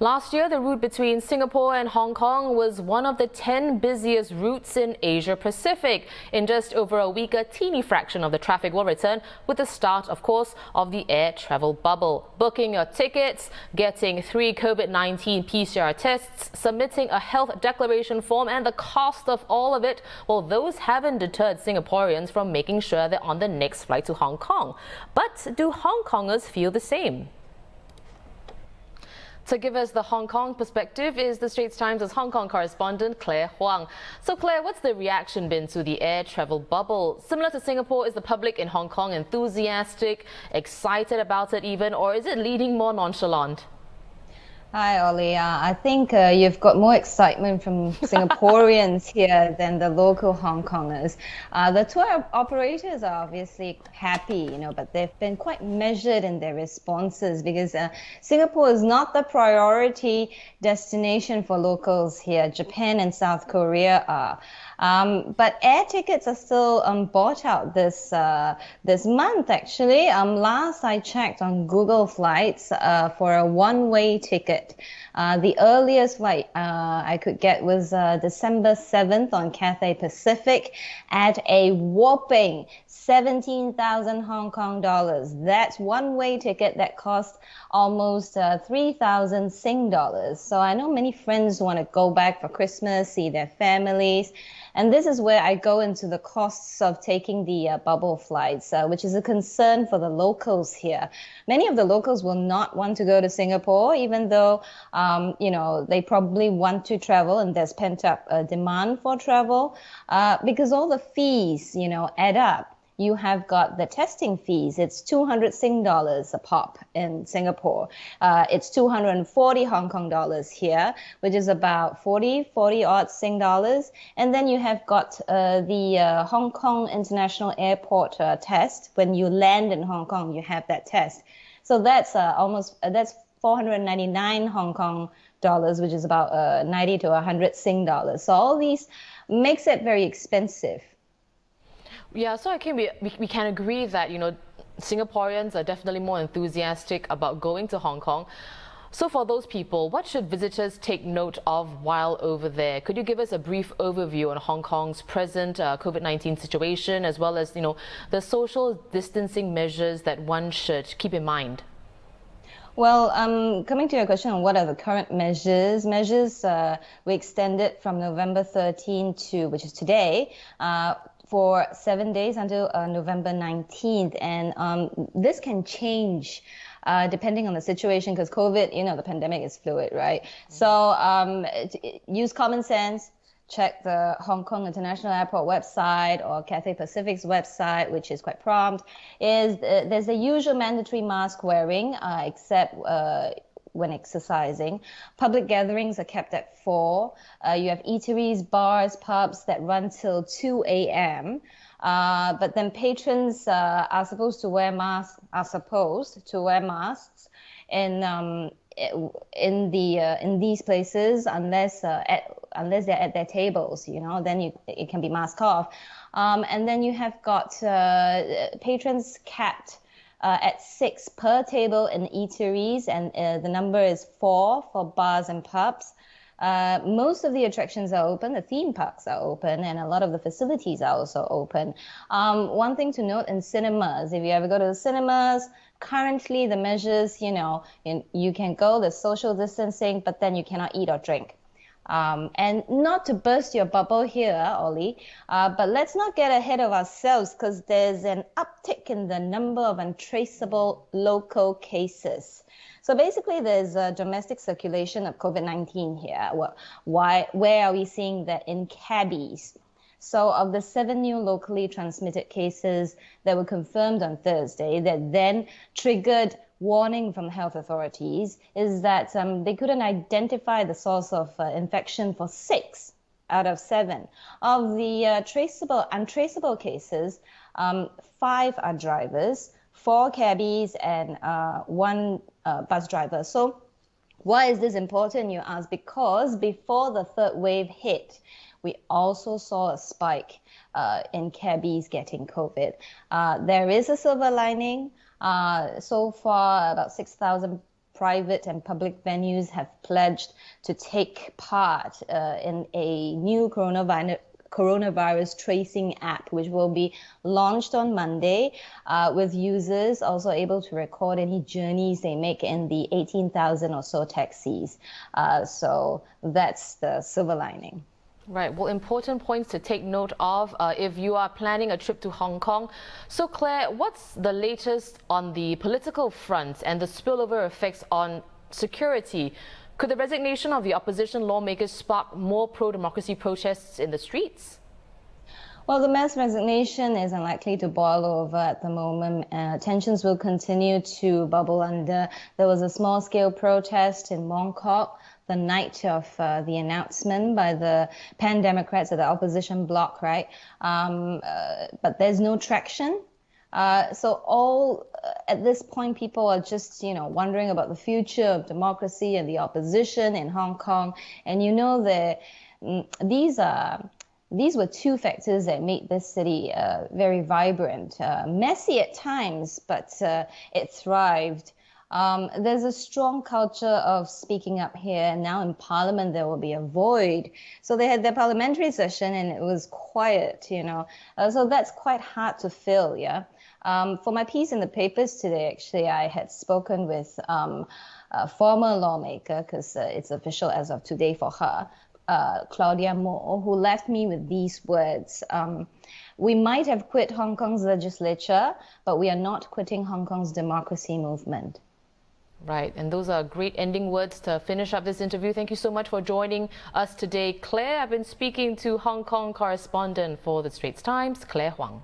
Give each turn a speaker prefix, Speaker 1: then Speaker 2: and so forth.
Speaker 1: Last year, the route between Singapore and Hong Kong was one of the 10 busiest routes in Asia Pacific. In just over a week, a teeny fraction of the traffic will return with the start, of course, of the air travel bubble. Booking your tickets, getting 3 COVID-19 PCR tests, submitting a health declaration form, and the cost of all of it, well, those haven't deterred Singaporeans from making sure they're on the next flight to Hong Kong. But do Hong Kongers feel the same? To give us the Hong Kong perspective is the Straits Times' Hong Kong correspondent Claire Huang. So Claire, what's the reaction been to the air travel bubble? Similar to Singapore, is the public in Hong Kong enthusiastic, excited about it even, or is it leaning more nonchalant?
Speaker 2: Hi, Ollie. I think you've got more excitement from Singaporeans here than the local Hong Kongers. The tour operators are obviously happy, but they've been quite measured in their responses because Singapore is not the priority destination for locals here. Japan and South Korea are. But air tickets are still bought out this month, actually. Last I checked on Google Flights for a one-way ticket. The earliest flight I could get was December 7th on Cathay Pacific at a whopping 17,000 Hong Kong dollars. That's one-way ticket that cost almost 3,000 Sing dollars. So I know many friends want to go back for Christmas, see their families. And this is where I go into the costs of taking the bubble flights, which is a concern for the locals here. Many of the locals will not want to go to Singapore, even though, they probably want to travel and there's pent-up demand for travel, because all the fees, add up. You have got the testing fees. It's 200 Sing dollars a pop in Singapore. It's 240 Hong Kong dollars here, which is about 40 odd Sing dollars. And then you have got the Hong Kong International Airport test. When you land in Hong Kong, you have that test. So that's that's 499 Hong Kong dollars, which is about 90 to 100 Sing dollars. So all these makes it very expensive.
Speaker 1: Yeah, so we can agree that, Singaporeans are definitely more enthusiastic about going to Hong Kong. So for those people, what should visitors take note of while over there? Could you give us a brief overview on Hong Kong's present COVID-19 situation, as well as, the social distancing measures that one should keep in mind?
Speaker 2: Well, coming to your question on what are the current measures, we extended from November 13 to, which is today, for 7 days until November 19th. And this can change depending on the situation because COVID, the pandemic is fluid, right? So use common sense. Check the Hong Kong International Airport website or Cathay Pacific's website, which is quite prompt. There's the usual mandatory mask wearing, except when exercising. Public gatherings are kept at 4. You have eateries, bars, pubs that run till 2 a.m. But then patrons are supposed to wear masks in these places unless they're at their tables, then it can be masked off. And then you have got patrons capped at 6 per table in eateries, and the number is 4 for bars and pubs. Most of the attractions are open, the theme parks are open, and a lot of the facilities are also open. One thing to note in cinemas, if you ever go to the cinemas, currently the measures, you can go, the social distancing, but then you cannot eat or drink. And not to burst your bubble here, Ollie, but let's not get ahead of ourselves because there's an uptick in the number of untraceable local cases. So basically, there's a domestic circulation of COVID-19 here. Where are we seeing that? In cabbies. So of the 7 new locally transmitted cases that were confirmed on Thursday that then triggered warning from health authorities is that they couldn't identify the source of infection for 6 out of 7. Of the untraceable cases, 5 are drivers, 4 cabbies, and 1 bus driver. So why is this important, you ask? Because before the third wave hit, we also saw a spike in cabbies getting COVID. There is a silver lining. So far, about 6,000 private and public venues have pledged to take part in a new coronavirus tracing app, which will be launched on Monday, with users also able to record any journeys they make in the 18,000 or so taxis. So that's the silver lining.
Speaker 1: Right. Well, important points to take note of if you are planning a trip to Hong Kong. So, Claire, what's the latest on the political front and the spillover effects on security? Could the resignation of the opposition lawmakers spark more pro-democracy protests in the streets?
Speaker 2: Well, the mass resignation is unlikely to boil over at the moment. Tensions will continue to bubble under. There was a small-scale protest in Mongkok the night of the announcement by the Pan-Democrats of the opposition bloc, right? But there's no traction. So at this point, people are just, wondering about the future of democracy and the opposition in Hong Kong. And that these were two factors that made this city very vibrant, messy at times, but it thrived. There's a strong culture of speaking up here, and now in Parliament there will be a void. So they had their parliamentary session and it was quiet, so that's quite hard to fill, yeah. For my piece in the papers today, actually, I had spoken with a former lawmaker, because it's official as of today for her, Claudia Moore, who left me with these words. We might have quit Hong Kong's legislature, but we are not quitting Hong Kong's democracy movement.
Speaker 1: Right, and those are great ending words to finish up this interview. Thank you so much for joining us today, Claire. I've been speaking to Hong Kong correspondent for the Straits Times, Claire Huang.